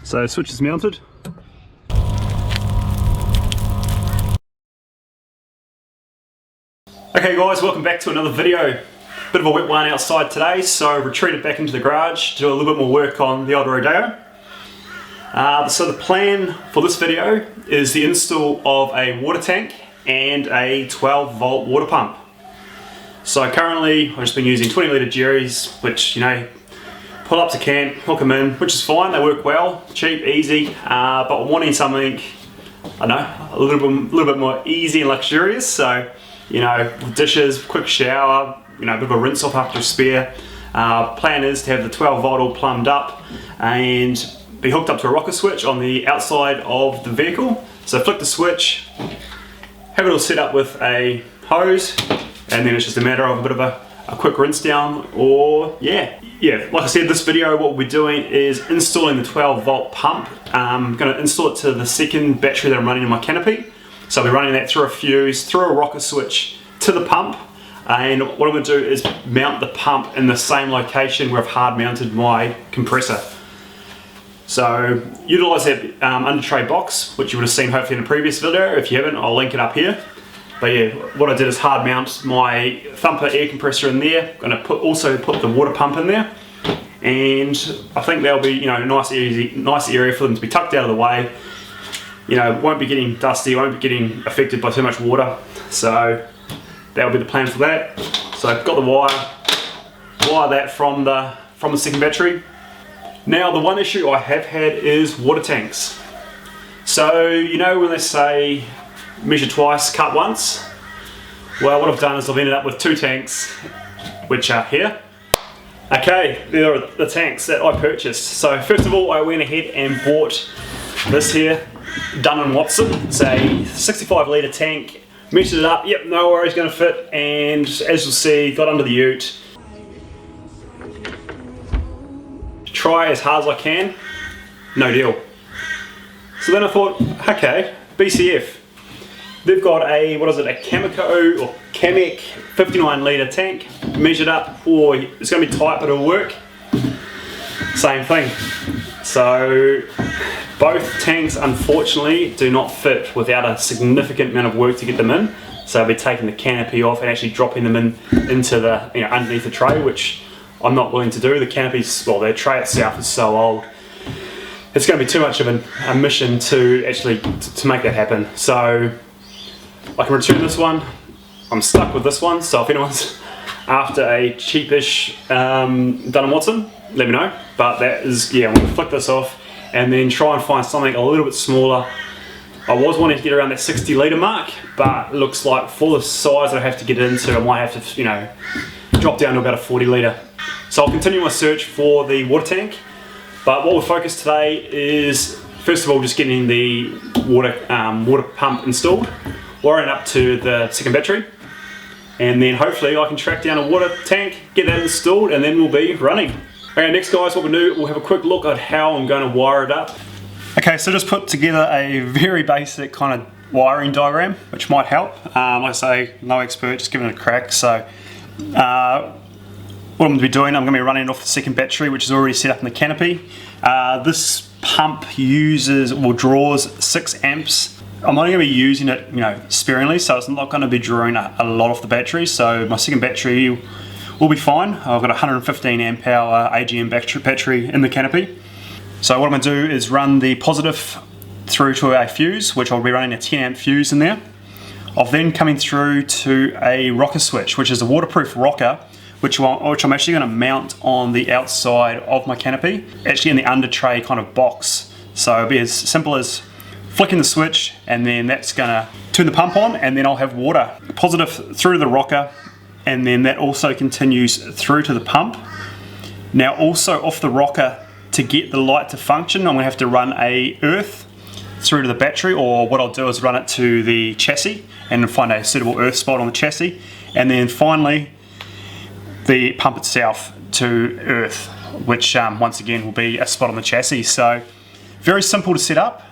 So switch is mounted. Okay guys, welcome back to another video. Bit of a wet one outside today, so retreated back into the garage to do a little bit more work on the old Rodeo. So the plan for this video is the install of a water tank and a 12 volt water pump. So currently I've just been using 20 litre Jerry's, which, you know, pull up to camp, hook them in, which is fine, they work well, cheap, easy, but I'm wanting something, I don't know, a little bit more easy and luxurious. So, you know, dishes, quick shower, you know, a bit of a rinse off after a spare. Plan is to have the 12 volt all plumbed up and be hooked up to a rocker switch on the outside of the vehicle. So flick the switch, have it all set up with a hose, and then it's just a matter of a bit of a quick rinse down, or yeah, like I said, this video what we're doing is installing the 12 volt pump. I'm going to install it to the second battery that I'm running in my Canopy. So I'll be running that through a fuse, through a rocker switch to the pump, and what I'm going to do is mount the pump in the same location where I've hard mounted my compressor. So utilise that under tray box, which you would have seen hopefully in a previous video. If you haven't, I'll link it up here. But yeah, what I did is hard mount my thumper air compressor in there. I'm going to also put the water pump in there, and I think that'll be, you know, a nice area for them to be tucked out of the way. You know, won't be getting dusty, won't be getting affected by too much water. So that'll be the plan for that. So I've got the wire that from the second battery. Now the one issue I have had is water tanks. So you know when they say measure twice, cut once? Well, what I've done is I've ended up with two tanks, which are here. Okay, there are the tanks that I purchased. So first of all, I went ahead and bought this here, Dunne & Watson. It's a 65 litre tank, measured it up, yep, no worries, going to fit, and as you'll see, got under the ute. Try as hard as I can, no deal. So then I thought, okay, BCF. They've got a, what is it, a Cameco or Camec 59 litre tank, measured up, or it's going to be tight but it'll work. Same thing. So both tanks unfortunately do not fit without a significant amount of work to get them in. So I'll be taking the canopy off and actually dropping them into the, you know, underneath the tray, which I'm not willing to do. The canopy's, well, their tray itself is so old. It's going to be too much of a mission to actually to make that happen. So I can return this one. I'm stuck with this one, so if anyone's after a cheapish Dunne & Watson, let me know. But that is, yeah, I'm going to flick this off and then try and find something a little bit smaller. I was wanting to get around that 60 litre mark, but it looks like for the size I have to get into, I might have to, you know, drop down to about a 40 litre. So I'll continue my search for the water tank, but what we're focused today is, first of all, just getting the water pump installed, wiring up to the second battery, and then hopefully I can track down a water tank, get that installed, and then we'll be running. Okay, next guys, what we'll do, we'll have a quick look at how I'm going to wire it up. Okay, so just put together a very basic kind of wiring diagram, which might help. Like I say, no expert, just giving it a crack. So what I'm going to be doing, I'm going to be running it off the second battery, which is already set up in the Canopy. This pump draws 6 amps. I'm only going to be using it, you know, sparingly, so it's not going to be drawing a lot off the battery. So my second battery will be fine. I've got a 115 amp hour AGM battery in the Canopy. So what I'm going to do is run the positive through to a fuse, which I'll be running a 10 amp fuse in there. I'll then coming through to a rocker switch, which is a waterproof rocker, which I'm actually going to mount on the outside of my Canopy, actually in the under tray kind of box. So it'll be as simple as flicking the switch, and then that's going to turn the pump on, and then I'll have water positive through to the rocker, and then that also continues through to the pump. Now also off the rocker, to get the light to function, I'm going to have to run a earth through to the battery, or what I'll do is run it to the chassis and find a suitable earth spot on the chassis, and then finally the pump itself to earth, which once again will be a spot on the chassis. So very simple to set up,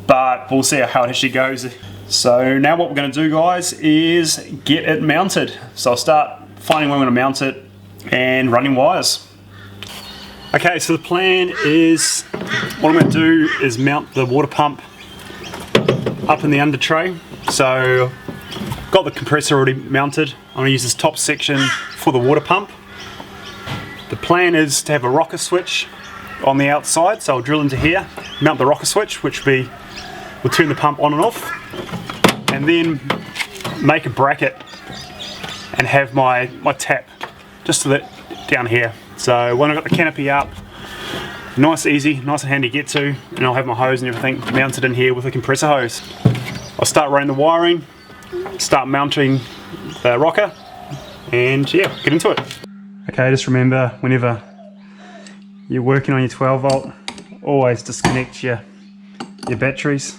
but we'll see how it actually goes. So now what we're going to do, guys, is get it mounted. So I'll start finding where I'm going to mount it and running wires. Okay, so the plan is, what I'm going to do is mount the water pump up in the under tray. So got the compressor already mounted. I'm going to use this top section for the water pump. The plan is to have a rocker switch on the outside, so I'll drill into here, mount the rocker switch, which will turn the pump on and off, and then make a bracket and have my tap just down here. So when I've got the canopy up, nice easy, nice and handy to get to, and I'll have my hose and everything mounted in here with a compressor hose. I'll start running the wiring, start mounting the rocker, and yeah, get into it. Okay, just remember, whenever you're working on your 12 volt, always disconnect your batteries.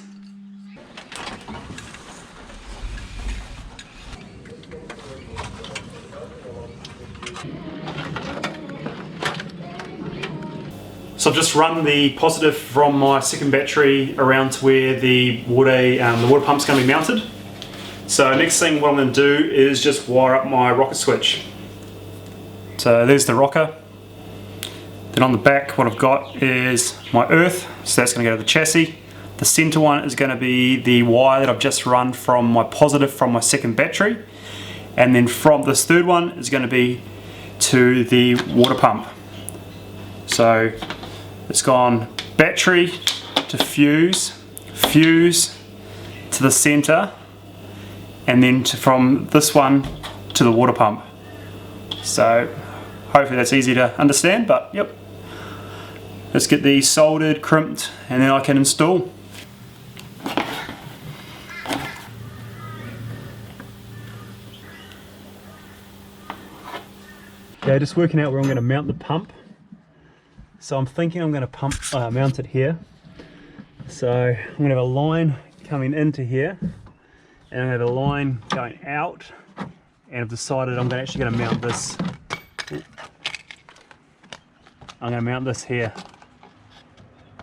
So I've just run the positive from my second battery around to where the water pump's going to be mounted. So next thing what I'm going to do is just wire up my rocker switch. So there's the rocker. Then on the back what I've got is my earth, so that's going to go to the chassis. The center one is going to be the wire that I've just run from my positive from my second battery, and then from this third one is going to be to the water pump. So it's gone battery to fuse, fuse to the center, and then from this one to the water pump. So hopefully that's easy to understand, but yep. Let's get these soldered, crimped, and then I can install. Okay, just working out where I'm going to mount the pump. So I'm thinking I'm going to mount it here. So I'm going to have a line coming into here, and I have a line going out, and I've decided I'm actually going to mount this. I'm going to mount this here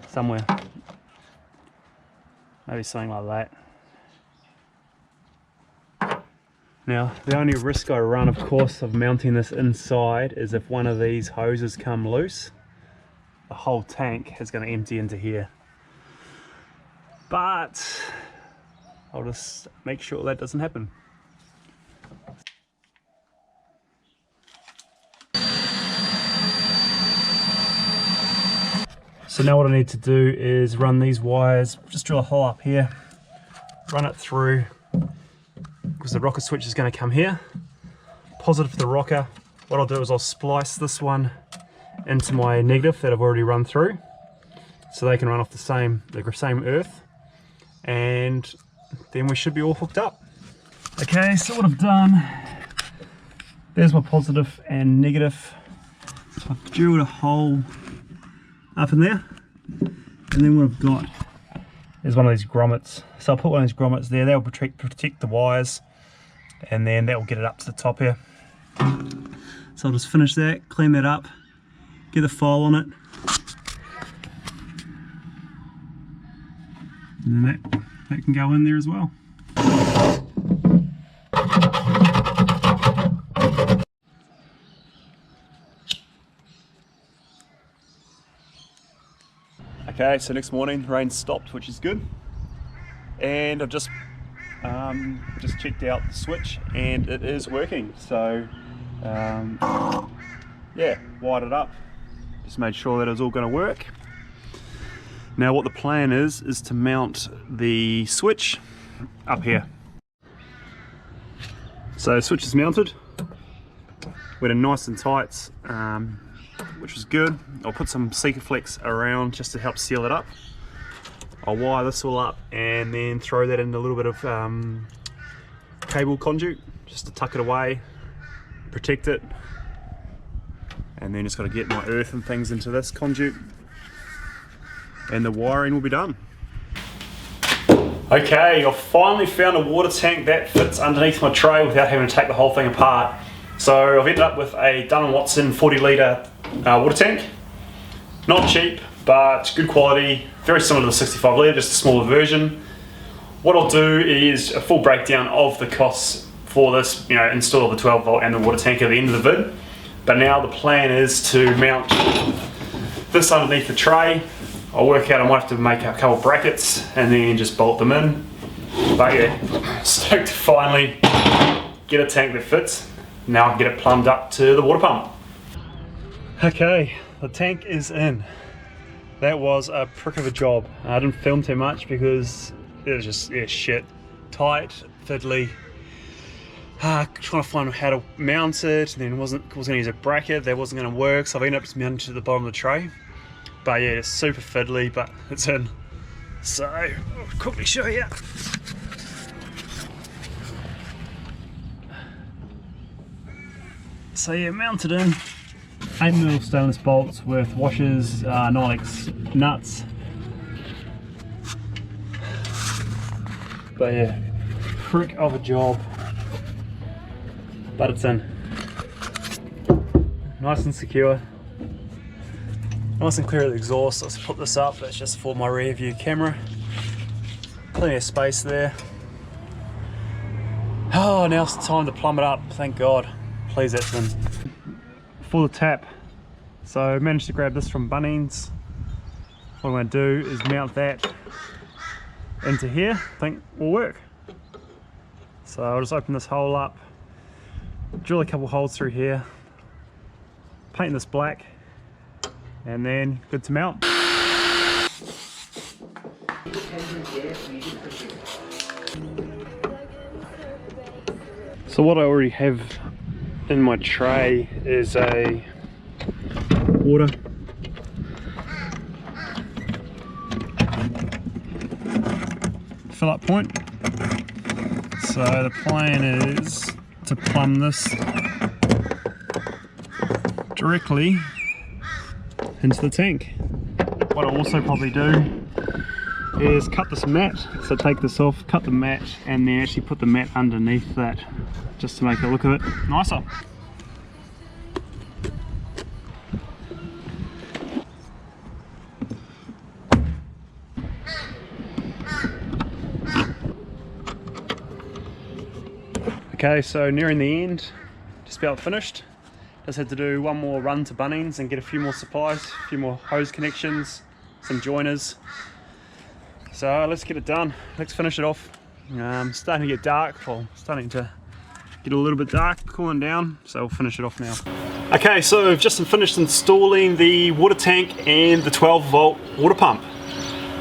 somewhere, maybe something like that. Now the only risk I run, of course, of mounting this inside is if one of these hoses come loose, the whole tank is going to empty into here. But I'll just make sure that doesn't happen. So now what I need to do is run these wires, just drill a hole up here, run it through, because the rocker switch is going to come here, positive for the rocker. What I'll do is I'll splice this one into my negative that I've already run through, so they can run off the same earth, and then we should be all hooked up. Okay, so what I've done, there's my positive and negative. So I've drilled a hole up in there, and then what I've got is one of these grommets. So I'll put one of these grommets there, that will protect the wires, and then that will get it up to the top here. So I'll just finish that, clean that up, get the file on it, and then that can go in there as well. Okay, so next morning, rain stopped, which is good, and I've just checked out the switch, and it is working. So yeah, wired it up, just made sure that it was all going to work. Now what the plan is to mount the switch up here. So the switch is mounted, we're in nice and tight, which is good. I'll put some Sikaflex around just to help seal it up. I'll wire this all up and then throw that in a little bit of cable conduit just to tuck it away, protect it, and then just got to get my earth and things into this conduit, and the wiring will be done. Okay, I've finally found a water tank that fits underneath my tray without having to take the whole thing apart. So I've ended up with a Dunne & Watson 40 litre water tank. Not cheap, but good quality, very similar to the 65 litre, just a smaller version. What I'll do is a full breakdown of the costs for this, install the 12 volt and the water tank at the end of the vid. But now the plan is to mount this underneath the tray. I'll work out I might have to make a couple brackets and then just bolt them in. But yeah, stoked to finally get a tank that fits. Now I can get it plumbed up to the water pump. Okay, the tank is in. That was a prick of a job. I didn't film too much because it was just, yeah, shit. Tight, fiddly. Trying to find how to mount it, and then was going to use a bracket. That wasn't going to work, so I've ended up just mounting it to the bottom of the tray. But yeah, it's super fiddly, but it's in. So, I'll quickly show you. So yeah, mounted in. 8mm stainless bolts with washers, Nylex nuts. But yeah, prick of a job. But it's in. Nice and secure. Nice and clear of the exhaust. Let's put this up. That's just for my rear view camera. Plenty of space there. Oh, now it's time to plumb it up. Thank God. Please, that's in. For the tap, so I managed to grab this from Bunnings. What I'm going to do is mount that into here. I think will work. So I'll just open this hole up, drill a couple holes through here, paint this black, and then good to mount. So what I already have in my tray is a water fill-up point. So the plan is to plumb this directly into the tank. What I'll also probably do is cut this mat. So take this off, cut the mat, and then actually put the mat underneath that, just to make the look of it nicer. Okay, so nearing the end, just about finished. Just had to do one more run to Bunnings and get a few more supplies, a few more hose connections, some joiners. So let's get it done. Let's finish it off. Starting to get dark, or starting to get a little bit dark, cooling down, so we'll finish it off now. Okay, so I've just finished installing the water tank and the 12-volt water pump.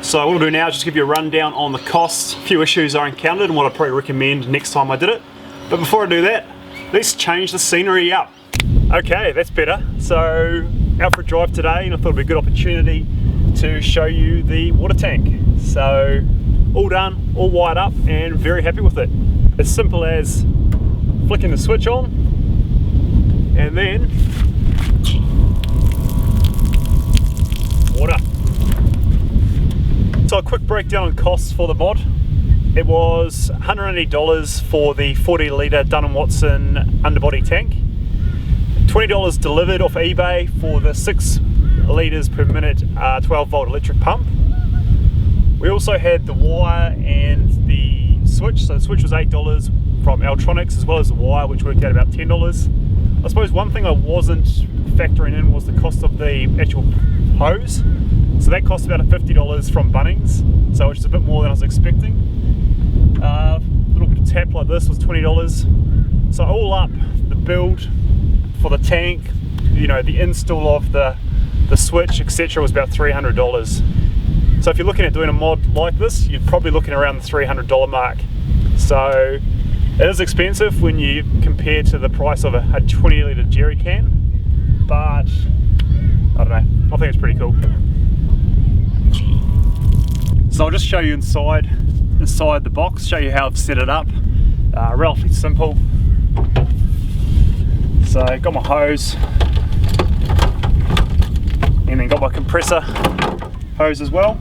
So what I'll do now is just give you a rundown on the costs, a few issues I encountered, and what I'd probably recommend next time I did it. But before I do that, let's change the scenery up. Okay, that's better. So out for a drive today, and I thought it'd be a good opportunity to show you the water tank. So all done, all wired up, and very happy with it. As simple as flicking the switch on, and then water. So a quick breakdown on costs for the mod. It was $180 for the 40 litre Dunne & Watson underbody tank, $20 delivered off eBay for the 6 litres per minute 12-volt electric pump. We also had the wire and the switch. So the switch was $8 from Electronics, as well as the wire, which worked out about $10. I suppose one thing I wasn't factoring in was the cost of the actual hose. So that cost about $50 from Bunnings, so which is a bit more than I was expecting. Little tap like this was $20. So all up, the build for the tank, you know, the install of the switch, etc., was about $300. So if you're looking at doing a mod like this, you're probably looking around the $300 mark. So it is expensive when you compare to the price of a 20 litre jerry can, but I don't know, I think it's pretty cool. So I'll just show you inside the box, show you how I've set it up. Relatively simple. So got my hose, and then got my compressor hose as well.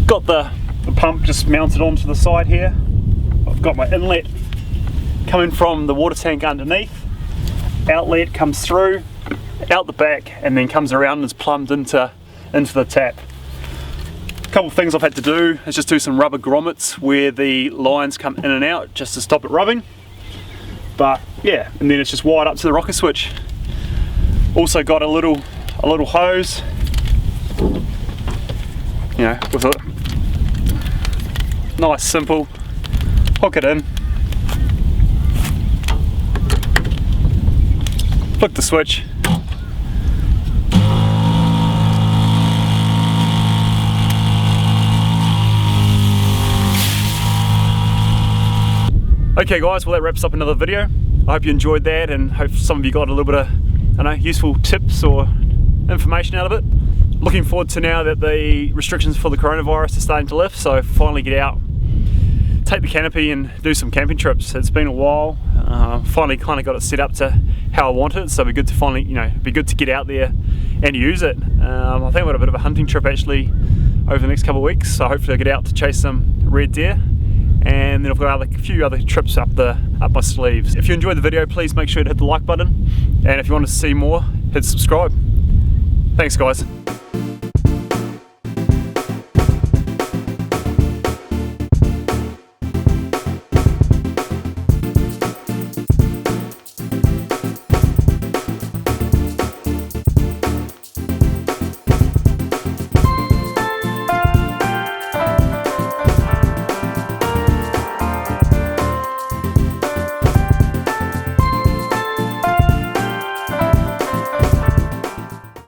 Got the pump just mounted onto the side here. I've got my inlet coming from the water tank underneath. Outlet comes through, out the back, and then comes around and is plumbed into the tap. A couple of things I've had to do is just do some rubber grommets where the lines come in and out just to stop it rubbing. But yeah, and then it's just wired up to the rocker switch. Also got a little hose you know, with it. Nice, simple. Hook it in. Flick the switch. Okay guys, well that wraps up another video. I hope you enjoyed that and hope some of you got a little bit of, I don't know, useful tips or information out of it. Looking forward to now that the restrictions for the coronavirus are starting to lift, so finally get out, take the Canopy and do some camping trips. It's been a while, finally kind of got it set up to how I want it, so it'd be good to finally, you know, be good to get out there and use it. I think I've got a bit of a hunting trip actually over the next couple of weeks, so hopefully I'll get out to chase some red deer. And then I've got a few other trips up my sleeves. If you enjoyed the video, please make sure to hit the like button, and if you want to see more, hit subscribe. Thanks guys.